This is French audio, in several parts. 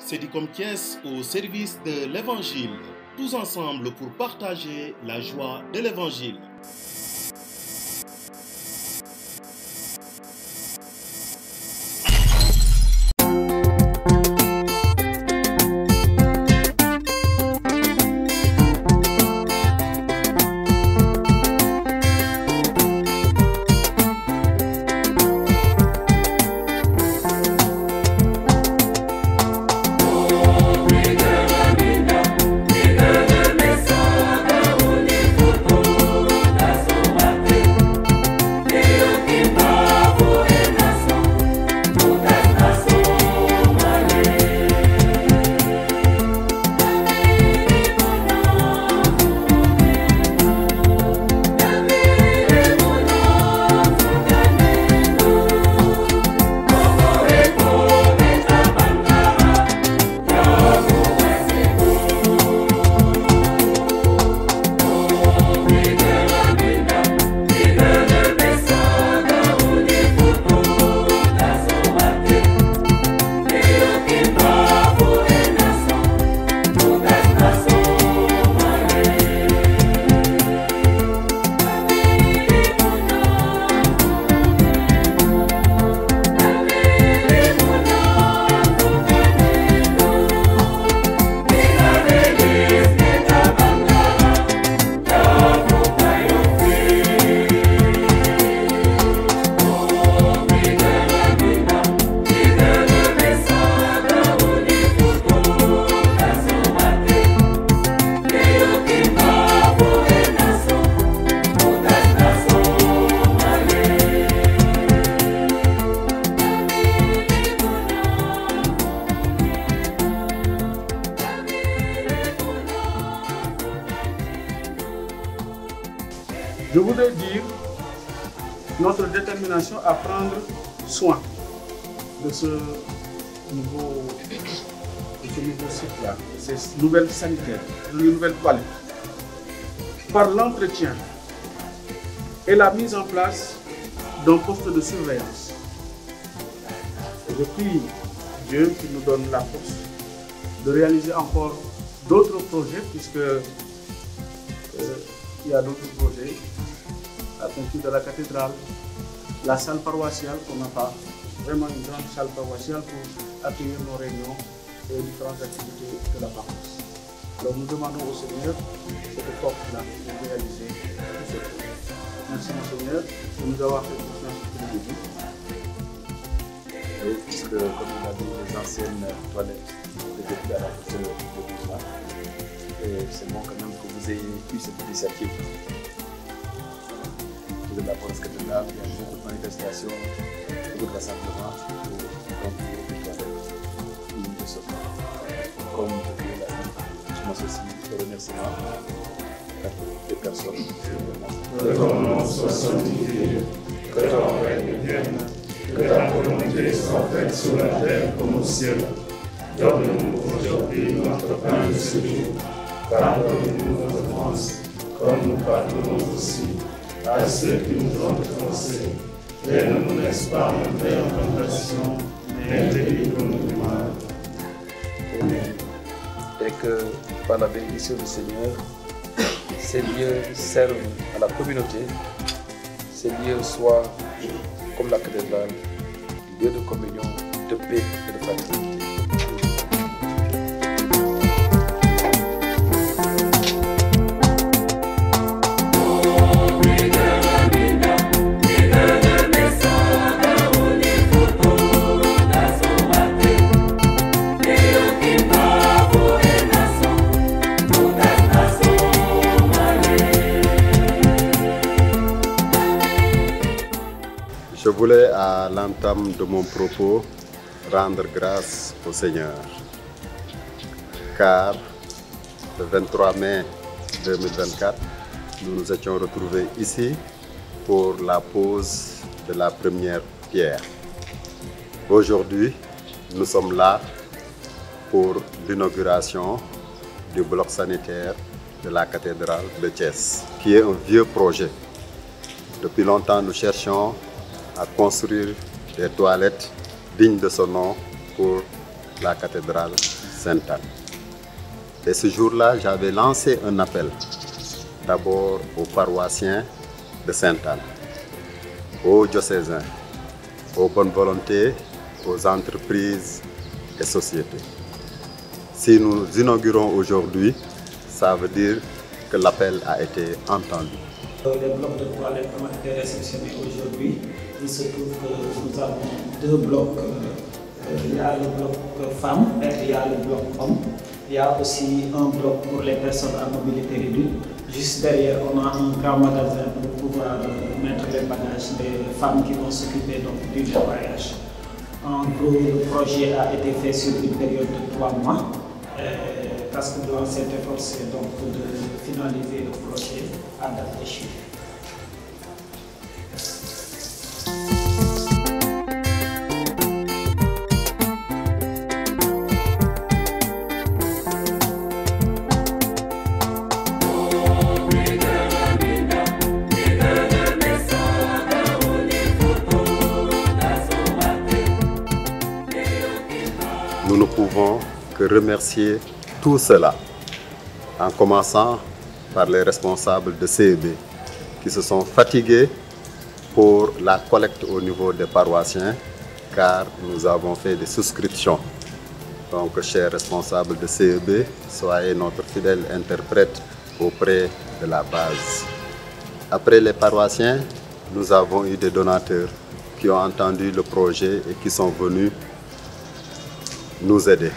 Cedicom Thiès au service de l'Évangile, tous ensemble pour partager la joie de l'Évangile. Je voudrais dire notre détermination à prendre soin de ce nouveau site-là, de ces nouvelles sanitaires, de ces nouvelles toilettes, par l'entretien et la mise en place d'un poste de surveillance. Et je prie Dieu qui nous donne la force de réaliser encore d'autres projets, puisque il y a d'autres projets, la peinture de la cathédrale, la salle paroissiale, qu'on n'a pas vraiment une grande salle paroissiale pour accueillir nos réunions et différentes activités de la paroisse. Alors nous demandons au Seigneur cette force-là pour réaliser tout ce projet. Merci mon Seigneur de nous avoir fait confiance depuis le début. Oui, puisque comme il a dit, les anciennes toilettes étaient à la hauteur de besoin. Et c'est bon quand même que vous ayez eu cette initiative. Vous êtes la police cathédrale, il y a beaucoup de manifestations, beaucoup de rassemblements pour construire des toilettes dignes de ce nom. Comme Dieu l'a dit, je m'associe au remerciement des personnes. Que ton nom soit sanctifié, que ton règne vienne, que ta volonté soit faite sur la terre comme au ciel. Donne-nous aujourd'hui notre pain de ce jour. Pardonne-nous nos offenses, comme nous pardonnons aussi à ceux qui nous ont offensés. Et ne nous laisse pas entrer en tentation, mais délivre-nous du mal. Amen. Et que par la bénédiction du Seigneur, ces lieux servent à la communauté, ces lieux soient comme la cathédrale, lieu de communion, de paix et de fraternité. Je voulais, à l'entame de mon propos, rendre grâce au Seigneur, car le 23 mai 2024, nous nous étions retrouvés ici pour la pose de la première pierre. Aujourd'hui, nous sommes là pour l'inauguration du bloc sanitaire de la cathédrale de Thiès, qui est un vieux projet. Depuis longtemps, nous cherchons à construire des toilettes dignes de ce nom pour la cathédrale Sainte-Anne. Et ce jour-là, j'avais lancé un appel, d'abord aux paroissiens de Sainte-Anne, aux diocésains, aux bonnes volontés, aux entreprises et sociétés. Si nous inaugurons aujourd'hui, ça veut dire que l'appel a été entendu. Les blocs de toilettes ont été réceptionnés aujourd'hui. Il se trouve que nous avons deux blocs. Il y a le bloc femmes et il y a le bloc hommes. Il y a aussi un bloc pour les personnes à mobilité réduite. Juste derrière, on a un grand magasin pour pouvoir mettre les bagages des femmes qui vont s'occuper du nettoyage. En gros, le projet a été fait sur une période de 3 mois. Parce que dans cet effort, c'est donc de finaliser le projet à date échue. Nous ne pouvons que remercier tout cela, en commençant par les responsables de CEB qui se sont fatigués pour la collecte au niveau des paroissiens, car nous avons fait des souscriptions. Donc, chers responsables de CEB, soyez notre fidèle interprète auprès de la base. Après les paroissiens, nous avons eu des donateurs qui ont entendu le projet et qui sont venus nous aider.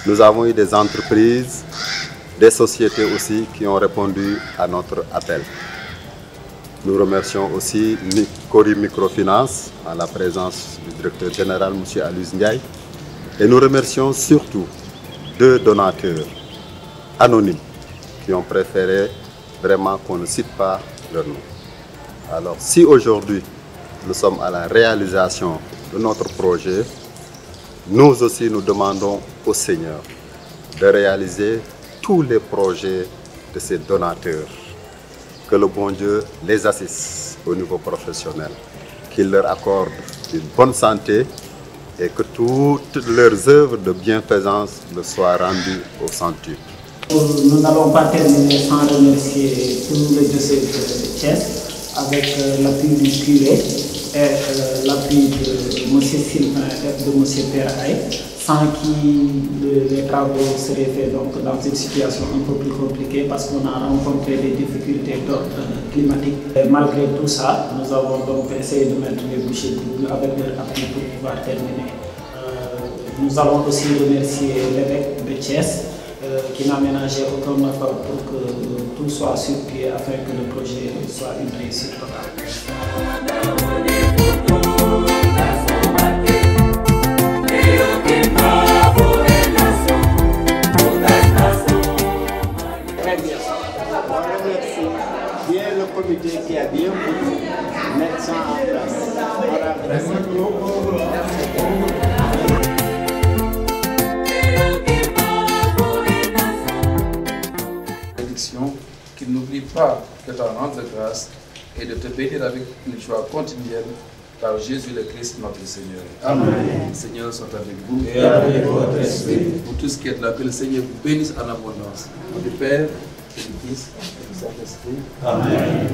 Nous avons eu des entreprises, des sociétés aussi qui ont répondu à notre appel. Nous remercions aussi Cori Microfinance en la présence du directeur général, M. Aloys Ndiaye. Et nous remercions surtout 2 donateurs anonymes qui ont préféré vraiment qu'on ne cite pas leur nom. Alors si aujourd'hui nous sommes à la réalisation de notre projet, nous aussi nous demandons au Seigneur de réaliser tous les projets de ces donateurs. Que le bon Dieu les assiste au niveau professionnel, qu'il leur accorde une bonne santé et que toutes leurs œuvres de bienfaisance le soient rendues au centuple. Nous n'allons pas terminer sans remercier tout le diocèse de Thiès avec l'appui du curé et l'appui de M. Sylvain et de M. Peraï, sans qui les travaux seraient faits donc, dans une situation un peu plus compliquée parce qu'on a rencontré des difficultés d'ordre climatique. Et malgré tout ça, nous avons donc essayé de mettre les bouchées doubles avec leur appui pour pouvoir terminer. Nous allons aussi remercier l'évêque de Thiès qui n'a ménagé aucun effort pour que tout soit sur pied afin que le projet soit une réussite totale. Bien le comité qui a bien voulu mettre ça en place. Bénédiction, qu'il n'oublie pas de te rendre grâce et de te bénir avec une joie continuelle par Jésus le Christ notre Seigneur. Amen. Le Seigneur soit avec vous et avec votre esprit. Pour tous qui êtes là, que le Seigneur vous bénisse en abondance. Du Père, et du Fils, et du Saint-Esprit. Amen.